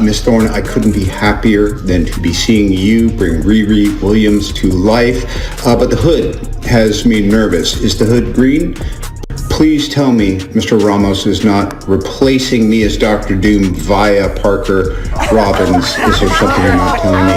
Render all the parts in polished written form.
Miss Thorne, I couldn't be happier than to be seeing you bring Riri Williams to life. But the hood has me nervous. Is the hood green? Please tell me Mr. Ramos is not replacing me as Doctor Doom via Parker Robbins. Is there something you're not telling me?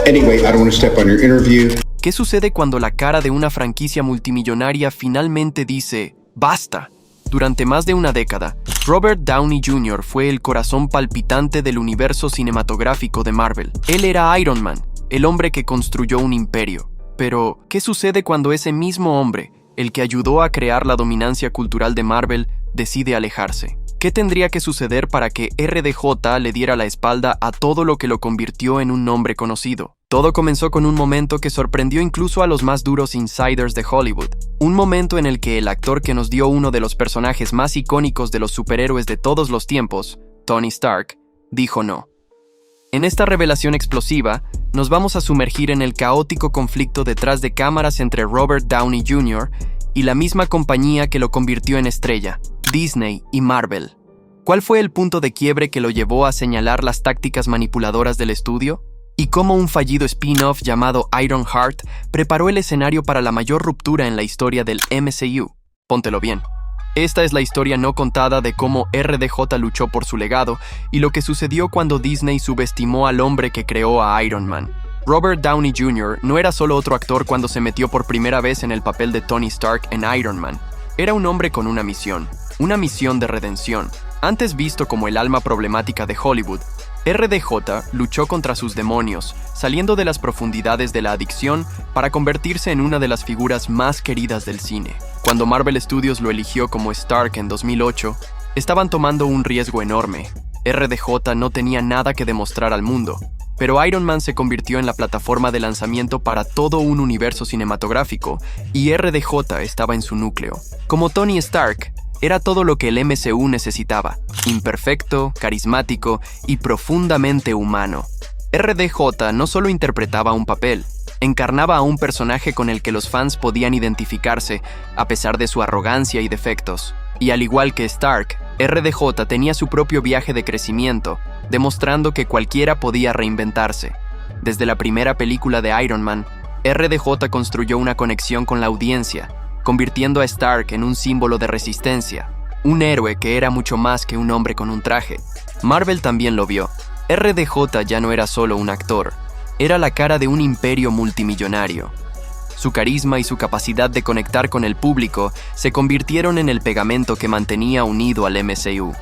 Anyway, I don't want to step on your interview. ¿Qué sucede cuando la cara de una franquicia multimillonaria finalmente dice ¡basta! Durante más de una década, Robert Downey Jr. fue el corazón palpitante del universo cinematográfico de Marvel. Él era Iron Man, el hombre que construyó un imperio. Pero, ¿qué sucede cuando ese mismo hombre, el que ayudó a crear la dominancia cultural de Marvel, decide alejarse? ¿Qué tendría que suceder para que RDJ le diera la espalda a todo lo que lo convirtió en un nombre conocido? Todo comenzó con un momento que sorprendió incluso a los más duros insiders de Hollywood. Un momento en el que el actor que nos dio uno de los personajes más icónicos de los superhéroes de todos los tiempos, Tony Stark, dijo no. En esta revelación explosiva, nos vamos a sumergir en el caótico conflicto detrás de cámaras entre Robert Downey Jr. y la misma compañía que lo convirtió en estrella, Disney y Marvel. ¿Cuál fue el punto de quiebre que lo llevó a señalar las tácticas manipuladoras del estudio? ¿Y cómo un fallido spin-off llamado Ironheart preparó el escenario para la mayor ruptura en la historia del MCU? Póntelo bien. Esta es la historia no contada de cómo RDJ luchó por su legado y lo que sucedió cuando Disney subestimó al hombre que creó a Iron Man. Robert Downey Jr. no era solo otro actor cuando se metió por primera vez en el papel de Tony Stark en Iron Man. Era un hombre con una misión de redención. Antes visto como el alma problemática de Hollywood, RDJ luchó contra sus demonios, saliendo de las profundidades de la adicción para convertirse en una de las figuras más queridas del cine. Cuando Marvel Studios lo eligió como Stark en 2008, estaban tomando un riesgo enorme. RDJ no tenía nada que demostrar al mundo, pero Iron Man se convirtió en la plataforma de lanzamiento para todo un universo cinematográfico, y RDJ estaba en su núcleo. Como Tony Stark, era todo lo que el MCU necesitaba, imperfecto, carismático y profundamente humano. RDJ no solo interpretaba un papel, encarnaba a un personaje con el que los fans podían identificarse a pesar de su arrogancia y defectos. Y al igual que Stark, RDJ tenía su propio viaje de crecimiento, demostrando que cualquiera podía reinventarse. Desde la primera película de Iron Man, RDJ construyó una conexión con la audiencia, convirtiendo a Stark en un símbolo de resistencia, un héroe que era mucho más que un hombre con un traje. Marvel también lo vio. RDJ ya no era solo un actor, era la cara de un imperio multimillonario. Su carisma y su capacidad de conectar con el público se convirtieron en el pegamento que mantenía unido al MCU.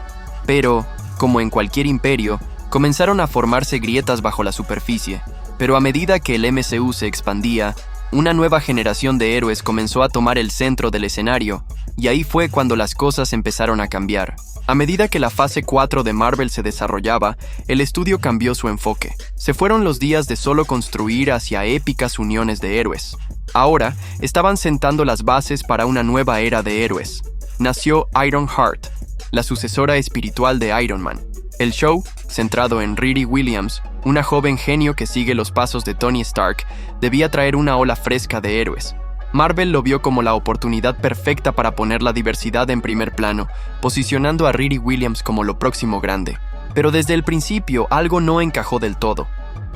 Pero, como en cualquier imperio, comenzaron a formarse grietas bajo la superficie. Pero a medida que el MCU se expandía, una nueva generación de héroes comenzó a tomar el centro del escenario, y ahí fue cuando las cosas empezaron a cambiar. A medida que la fase 4 de Marvel se desarrollaba, el estudio cambió su enfoque. Se fueron los días de solo construir hacia épicas uniones de héroes. Ahora, estaban sentando las bases para una nueva era de héroes. Nació Ironheart, la sucesora espiritual de Iron Man. El show, centrado en Riri Williams, una joven genio que sigue los pasos de Tony Stark, debía traer una ola fresca de héroes. Marvel lo vio como la oportunidad perfecta para poner la diversidad en primer plano, posicionando a Riri Williams como lo próximo grande. Pero desde el principio algo no encajó del todo.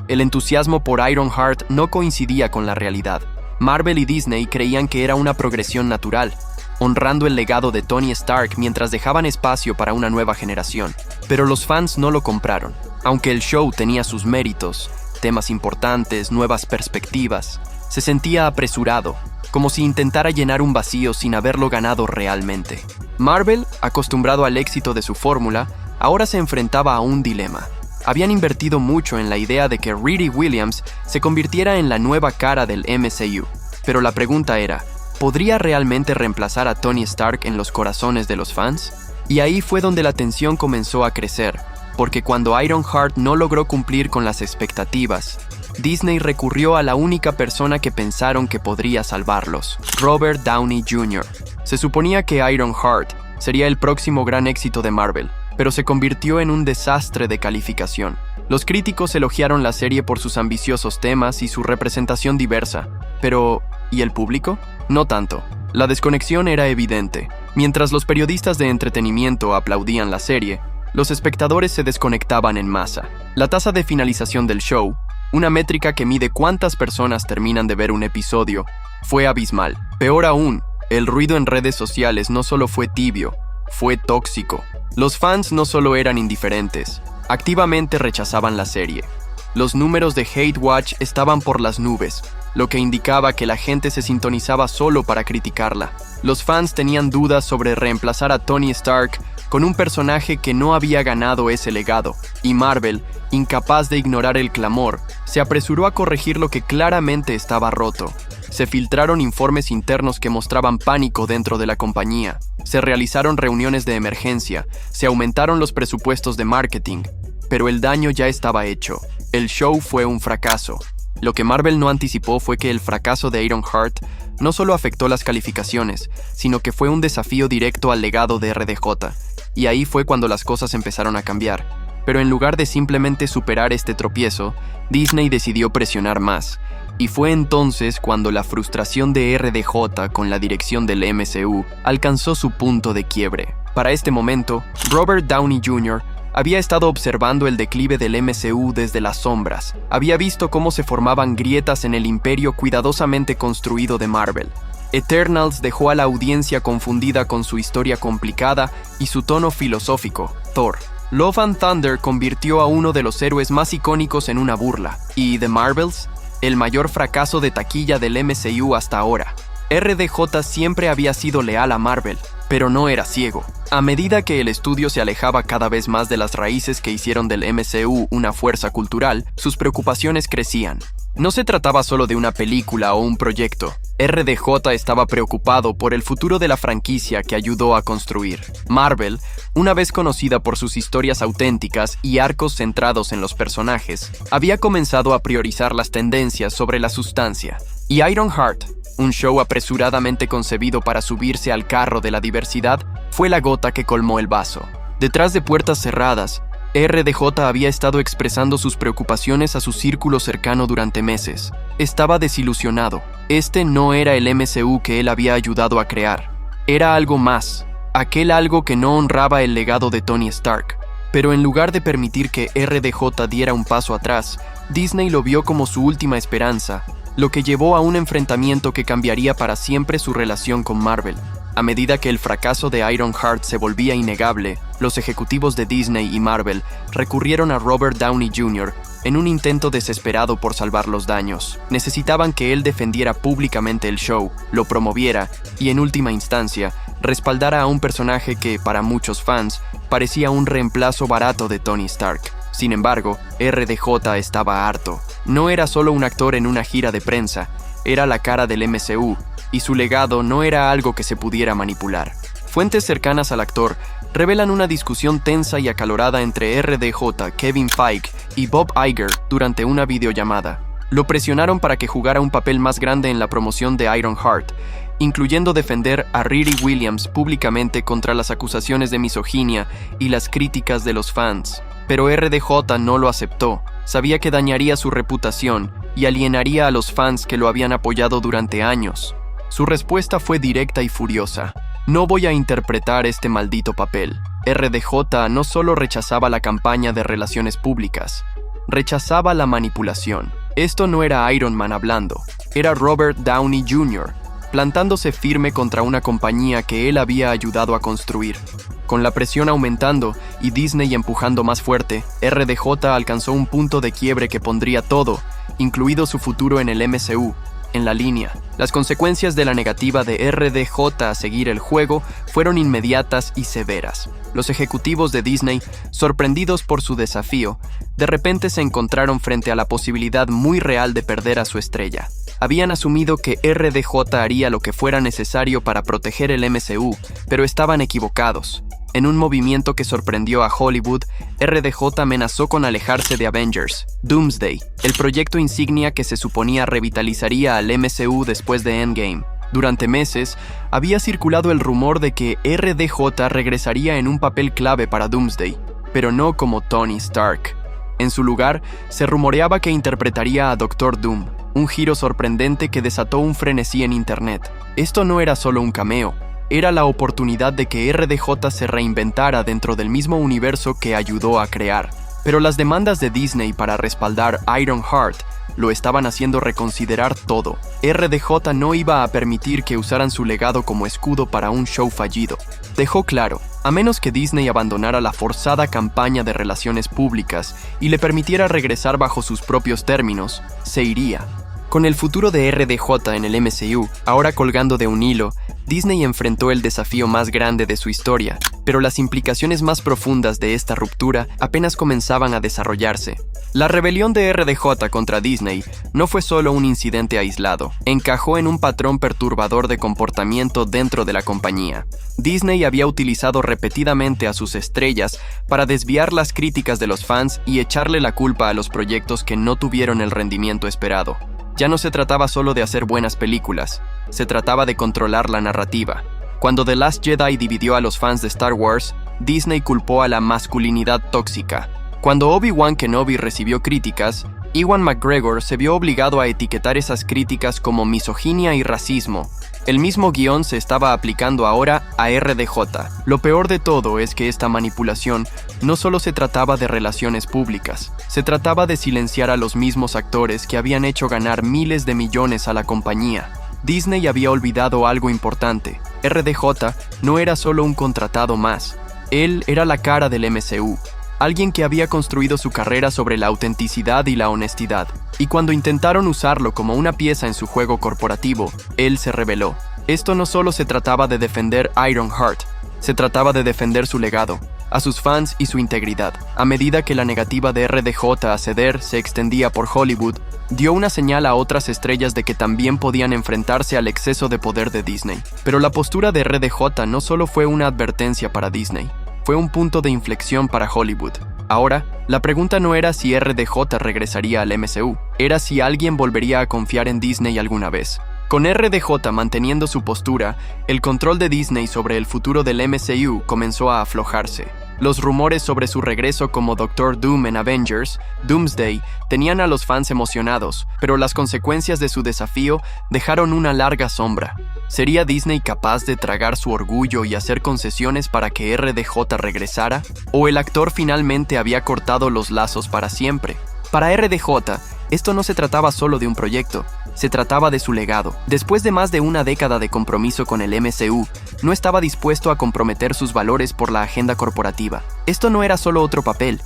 El entusiasmo por Ironheart no coincidía con la realidad. Marvel y Disney creían que era una progresión natural, honrando el legado de Tony Stark mientras dejaban espacio para una nueva generación. Pero los fans no lo compraron. Aunque el show tenía sus méritos, temas importantes, nuevas perspectivas, se sentía apresurado, como si intentara llenar un vacío sin haberlo ganado realmente. Marvel, acostumbrado al éxito de su fórmula, ahora se enfrentaba a un dilema. Habían invertido mucho en la idea de que Riri Williams se convirtiera en la nueva cara del MCU, pero la pregunta era, ¿podría realmente reemplazar a Tony Stark en los corazones de los fans? Y ahí fue donde la tensión comenzó a crecer, porque cuando Ironheart no logró cumplir con las expectativas, Disney recurrió a la única persona que pensaron que podría salvarlos, Robert Downey Jr. Se suponía que Ironheart sería el próximo gran éxito de Marvel, pero se convirtió en un desastre de calificación. Los críticos elogiaron la serie por sus ambiciosos temas y su representación diversa, pero ¿y el público? No tanto. La desconexión era evidente. Mientras los periodistas de entretenimiento aplaudían la serie, los espectadores se desconectaban en masa. La tasa de finalización del show, una métrica que mide cuántas personas terminan de ver un episodio, fue abismal. Peor aún, el ruido en redes sociales no solo fue tibio, fue tóxico. Los fans no solo eran indiferentes, activamente rechazaban la serie. Los números de Hate Watch estaban por las nubes, lo que indicaba que la gente se sintonizaba solo para criticarla. Los fans tenían dudas sobre reemplazar a Tony Stark con un personaje que no había ganado ese legado, y Marvel, incapaz de ignorar el clamor, se apresuró a corregir lo que claramente estaba roto. Se filtraron informes internos que mostraban pánico dentro de la compañía. Se realizaron reuniones de emergencia, se aumentaron los presupuestos de marketing, pero el daño ya estaba hecho. El show fue un fracaso. Lo que Marvel no anticipó fue que el fracaso de Ironheart no solo afectó las calificaciones, sino que fue un desafío directo al legado de RDJ. Y ahí fue cuando las cosas empezaron a cambiar. Pero en lugar de simplemente superar este tropiezo, Disney decidió presionar más. Y fue entonces cuando la frustración de RDJ con la dirección del MCU alcanzó su punto de quiebre. Para este momento, Robert Downey Jr. había estado observando el declive del MCU desde las sombras. Había visto cómo se formaban grietas en el imperio cuidadosamente construido de Marvel. Eternals dejó a la audiencia confundida con su historia complicada y su tono filosófico. Thor: Love and Thunder convirtió a uno de los héroes más icónicos en una burla. ¿Y The Marvels? El mayor fracaso de taquilla del MCU hasta ahora. RDJ siempre había sido leal a Marvel, pero no era ciego. A medida que el estudio se alejaba cada vez más de las raíces que hicieron del MCU una fuerza cultural, sus preocupaciones crecían. No se trataba solo de una película o un proyecto. RDJ estaba preocupado por el futuro de la franquicia que ayudó a construir. Marvel, una vez conocida por sus historias auténticas y arcos centrados en los personajes, había comenzado a priorizar las tendencias sobre la sustancia. Y Ironheart, un show apresuradamente concebido para subirse al carro de la diversidad, fue la gota que colmó el vaso. Detrás de puertas cerradas, RDJ había estado expresando sus preocupaciones a su círculo cercano durante meses. Estaba desilusionado. Este no era el MCU que él había ayudado a crear. Era algo más, aquel algo que no honraba el legado de Tony Stark. Pero en lugar de permitir que RDJ diera un paso atrás, Disney lo vio como su última esperanza, lo que llevó a un enfrentamiento que cambiaría para siempre su relación con Marvel. A medida que el fracaso de Ironheart se volvía innegable, los ejecutivos de Disney y Marvel recurrieron a Robert Downey Jr. en un intento desesperado por salvar los daños. Necesitaban que él defendiera públicamente el show, lo promoviera y, en última instancia, respaldara a un personaje que, para muchos fans, parecía un reemplazo barato de Tony Stark. Sin embargo, RDJ estaba harto. No era solo un actor en una gira de prensa, era la cara del MCU, y su legado no era algo que se pudiera manipular. Fuentes cercanas al actor revelan una discusión tensa y acalorada entre RDJ, Kevin Feige y Bob Iger durante una videollamada. Lo presionaron para que jugara un papel más grande en la promoción de Ironheart, incluyendo defender a Riri Williams públicamente contra las acusaciones de misoginia y las críticas de los fans. Pero RDJ no lo aceptó. Sabía que dañaría su reputación y alienaría a los fans que lo habían apoyado durante años. Su respuesta fue directa y furiosa. No voy a interpretar este maldito papel. RDJ no solo rechazaba la campaña de relaciones públicas, rechazaba la manipulación. Esto no era Iron Man hablando, era Robert Downey Jr., plantándose firme contra una compañía que él había ayudado a construir. Con la presión aumentando y Disney empujando más fuerte, RDJ alcanzó un punto de quiebre que pondría todo, incluido su futuro en el MCU, en la línea. Las consecuencias de la negativa de RDJ a seguir el juego fueron inmediatas y severas. Los ejecutivos de Disney, sorprendidos por su desafío, de repente se encontraron frente a la posibilidad muy real de perder a su estrella. Habían asumido que RDJ haría lo que fuera necesario para proteger el MCU, pero estaban equivocados. En un movimiento que sorprendió a Hollywood, RDJ amenazó con alejarse de Avengers, Doomsday, el proyecto insignia que se suponía revitalizaría al MCU después de Endgame. Durante meses, había circulado el rumor de que RDJ regresaría en un papel clave para Doomsday, pero no como Tony Stark. En su lugar, se rumoreaba que interpretaría a Doctor Doom, un giro sorprendente que desató un frenesí en internet. Esto no era solo un cameo. era la oportunidad de que RDJ se reinventara dentro del mismo universo que ayudó a crear. Pero las demandas de Disney para respaldar Ironheart lo estaban haciendo reconsiderar todo. RDJ no iba a permitir que usaran su legado como escudo para un show fallido. Dejó claro, a menos que Disney abandonara la forzada campaña de relaciones públicas y le permitiera regresar bajo sus propios términos, se iría. Con el futuro de RDJ en el MCU, ahora colgando de un hilo, Disney enfrentó el desafío más grande de su historia, pero las implicaciones más profundas de esta ruptura apenas comenzaban a desarrollarse. La rebelión de RDJ contra Disney no fue solo un incidente aislado, encajó en un patrón perturbador de comportamiento dentro de la compañía. Disney había utilizado repetidamente a sus estrellas para desviar las críticas de los fans y echarle la culpa a los proyectos que no tuvieron el rendimiento esperado. Ya no se trataba solo de hacer buenas películas, se trataba de controlar la narrativa. Cuando The Last Jedi dividió a los fans de Star Wars, Disney culpó a la masculinidad tóxica. Cuando Obi-Wan Kenobi recibió críticas, Ewan McGregor se vio obligado a etiquetar esas críticas como misoginia y racismo. El mismo guión se estaba aplicando ahora a RDJ. Lo peor de todo es que esta manipulación no solo se trataba de relaciones públicas, se trataba de silenciar a los mismos actores que habían hecho ganar miles de millones a la compañía. Disney había olvidado algo importante. RDJ no era solo un contratado más. Él era la cara del MCU. Alguien que había construido su carrera sobre la autenticidad y la honestidad. Y cuando intentaron usarlo como una pieza en su juego corporativo, él se rebeló. Esto no solo se trataba de defender Ironheart, se trataba de defender su legado, a sus fans y su integridad. A medida que la negativa de RDJ a ceder se extendía por Hollywood, dio una señal a otras estrellas de que también podían enfrentarse al exceso de poder de Disney. Pero la postura de RDJ no solo fue una advertencia para Disney, fue un punto de inflexión para Hollywood. Ahora, la pregunta no era si RDJ regresaría al MCU, era si alguien volvería a confiar en Disney alguna vez. Con RDJ manteniendo su postura, el control de Disney sobre el futuro del MCU comenzó a aflojarse. Los rumores sobre su regreso como Doctor Doom en Avengers, Doomsday, tenían a los fans emocionados, pero las consecuencias de su desafío dejaron una larga sombra. ¿Sería Disney capaz de tragar su orgullo y hacer concesiones para que RDJ regresara? ¿O el actor finalmente había cortado los lazos para siempre? Para RDJ, esto no se trataba solo de un proyecto, se trataba de su legado. Después de más de una década de compromiso con el MCU, no estaba dispuesto a comprometer sus valores por la agenda corporativa. Esto no era solo otro papel,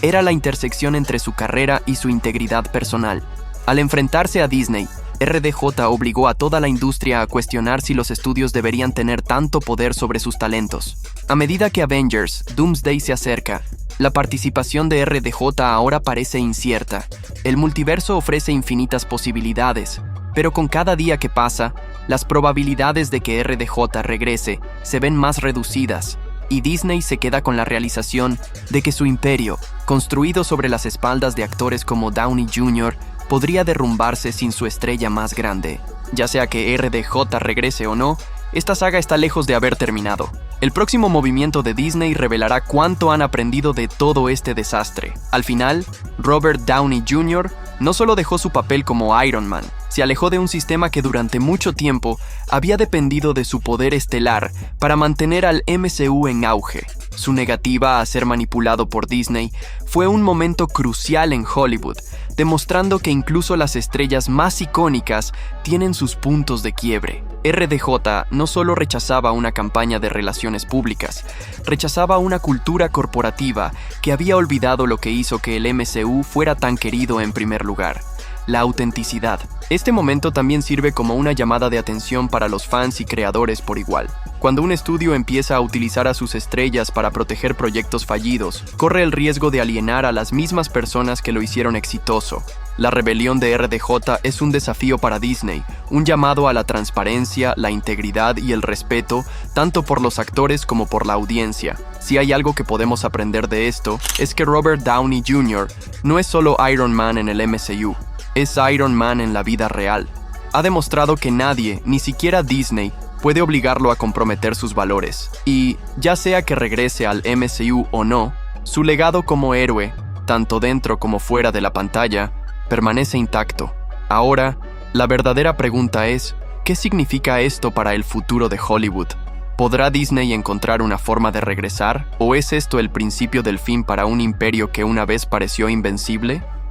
era la intersección entre su carrera y su integridad personal. Al enfrentarse a Disney, RDJ obligó a toda la industria a cuestionar si los estudios deberían tener tanto poder sobre sus talentos. A medida que Avengers, Doomsday se acerca, la participación de RDJ ahora parece incierta. El multiverso ofrece infinitas posibilidades, pero con cada día que pasa, las probabilidades de que RDJ regrese se ven más reducidas, y Disney se queda con la realización de que su imperio, construido sobre las espaldas de actores como Downey Jr., podría derrumbarse sin su estrella más grande. Ya sea que RDJ regrese o no, esta saga está lejos de haber terminado. El próximo movimiento de Disney revelará cuánto han aprendido de todo este desastre. Al final, Robert Downey Jr. no solo dejó su papel como Iron Man, se alejó de un sistema que durante mucho tiempo había dependido de su poder estelar para mantener al MCU en auge. Su negativa a ser manipulado por Disney fue un momento crucial en Hollywood, demostrando que incluso las estrellas más icónicas tienen sus puntos de quiebre. RDJ no solo rechazaba una campaña de relaciones públicas, rechazaba una cultura corporativa que había olvidado lo que hizo que el MCU fuera tan querido en primer lugar: la autenticidad. Este momento también sirve como una llamada de atención para los fans y creadores por igual. Cuando un estudio empieza a utilizar a sus estrellas para proteger proyectos fallidos, corre el riesgo de alienar a las mismas personas que lo hicieron exitoso. La rebelión de RDJ es un desafío para Disney, un llamado a la transparencia, la integridad y el respeto, tanto por los actores como por la audiencia. Si hay algo que podemos aprender de esto, es que Robert Downey Jr. no es solo Iron Man en el MCU, es Iron Man en la vida real. Ha demostrado que nadie, ni siquiera Disney, puede obligarlo a comprometer sus valores. Y, ya sea que regrese al MCU o no, su legado como héroe, tanto dentro como fuera de la pantalla, permanece intacto. Ahora, la verdadera pregunta es, ¿qué significa esto para el futuro de Hollywood? ¿Podrá Disney encontrar una forma de regresar? ¿O es esto el principio del fin para un imperio que una vez pareció invencible?